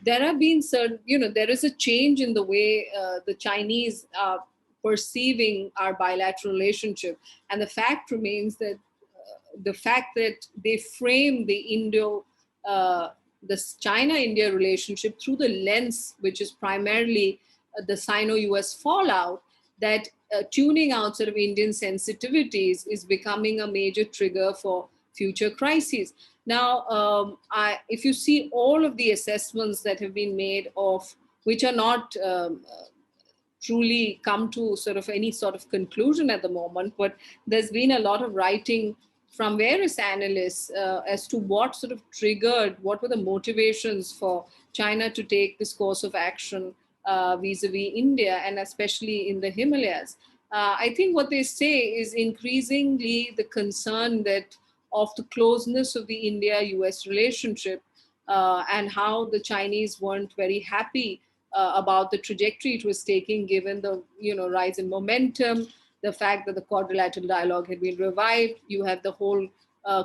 there have been certain, there is a change in the way the Chinese are perceiving our bilateral relationship. And the fact remains that they frame the China-India relationship through the lens, which is primarily the Sino-US fallout, that tuning out sort of Indian sensitivities is becoming a major trigger for future crises. Now, if you see all of the assessments that have been made of, which are not truly come to sort of any sort of conclusion at the moment, but there's been a lot of writing from various analysts as to what sort of triggered, what were the motivations for China to take this course of action vis-a-vis India, and especially in the Himalayas. I think what they say is increasingly the concern that of the closeness of the India-US relationship and how the Chinese weren't very happy about the trajectory it was taking, given the rise in momentum, the fact that the quadrilateral dialogue had been revived. You have the whole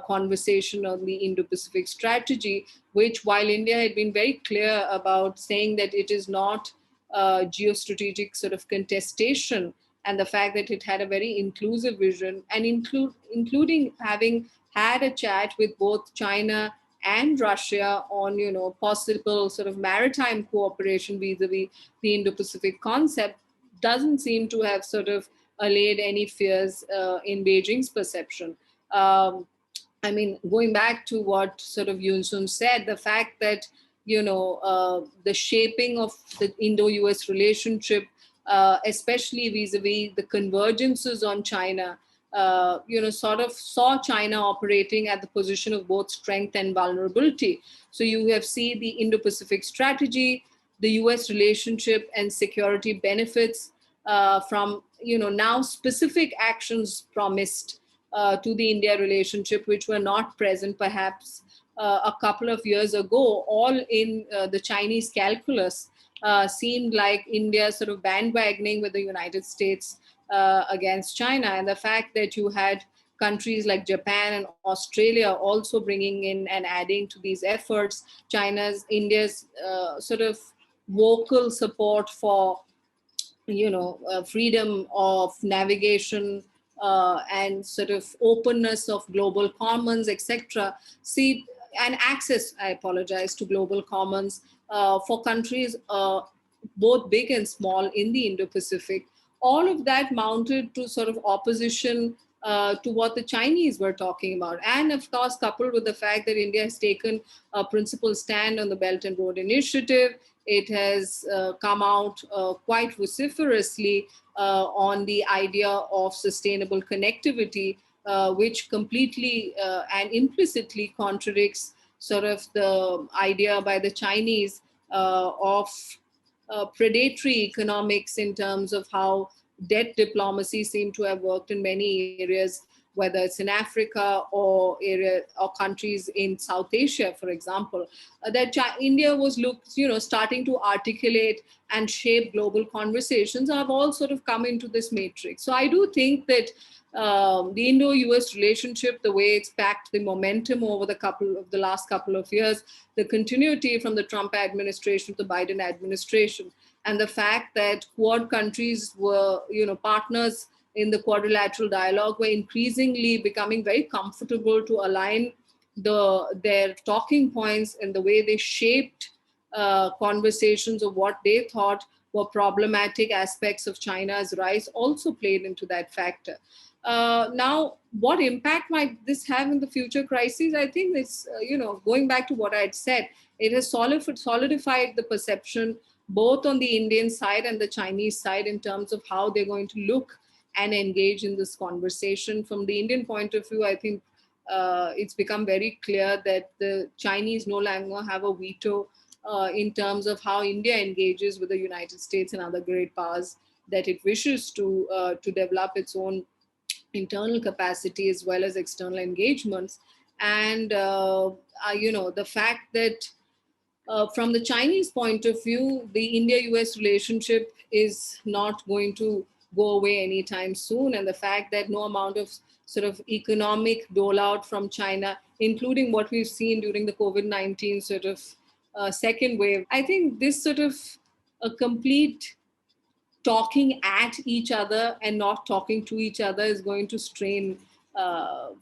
conversation on the Indo-Pacific strategy, which, while India had been very clear about saying that it is not a geostrategic sort of contestation, and the fact that it had a very inclusive vision, and including having had a chat with both China and Russia on, possible sort of maritime cooperation vis-a-vis the Indo-Pacific concept, doesn't seem to have sort of allayed any fears in Beijing's perception. I mean, going back to what sort of Yoon Sun said, the fact that, the shaping of the Indo-US relationship, especially vis-a-vis the convergences on China, sort of saw China operating at the position of both strength and vulnerability. So you have seen the Indo-Pacific strategy, the US relationship and security benefits from, now specific actions promised to the India relationship, which were not present perhaps a couple of years ago, all in the Chinese calculus. Seemed like India sort of bandwagoning with the United States against China. And the fact that you had countries like Japan and Australia also bringing in and adding to these efforts, India's sort of vocal support for, freedom of navigation and sort of openness of global commons, etc. See, and access, I apologize, to global commons for countries both big and small in the Indo-Pacific. All of that mounted to sort of opposition to what the Chinese were talking about. And of course, coupled with the fact that India has taken a principal stand on the Belt and Road Initiative, it has come out quite vociferously on the idea of sustainable connectivity, which completely and implicitly contradicts sort of the idea by the Chinese of predatory economics in terms of how debt diplomacy seemed to have worked in many areas, whether it's in Africa or countries in South Asia, for example, that India was starting to articulate and shape global conversations have all sort of come into this matrix. So I do think that the Indo-US relationship, the way it's packed the momentum over the last couple of years, the continuity from the Trump administration to the Biden administration, and the fact that Quad countries were, partners in the quadrilateral dialogue, were increasingly becoming very comfortable to align their talking points and the way they shaped conversations of what they thought were problematic aspects of China's rise, also played into that factor. Now, what impact might this have in the future crises? I think it's, going back to what I had said, it has solidified the perception both on the Indian side and the Chinese side in terms of how they're going to look and engage in this conversation. From the Indian point of view, I think it's become very clear that the Chinese no longer have a veto in terms of how India engages with the United States and other great powers, that it wishes to develop its own internal capacity as well as external engagements. And, the fact that from the Chinese point of view, the India-US relationship is not going to go away anytime soon. And the fact that no amount of sort of economic dole out from China, including what we've seen during the COVID-19 sort of second wave. I think this sort of a complete talking at each other and not talking to each other is going to strain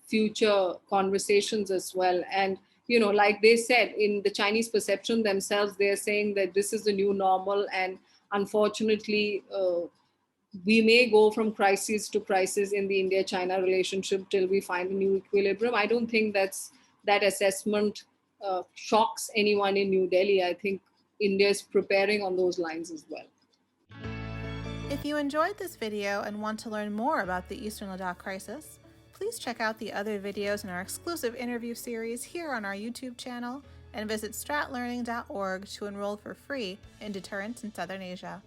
future conversations as well. And, like they said, in the Chinese perception themselves, they're saying that this is the new normal. And unfortunately, we may go from crisis to crisis in the India-China relationship till we find a new equilibrium. I don't think that assessment shocks anyone in New Delhi. I think India is preparing on those lines as well. If you enjoyed this video and want to learn more about the Eastern Ladakh crisis, please check out the other videos in our exclusive interview series here on our YouTube channel and visit stratlearning.org to enroll for free in Deterrence in Southern Asia.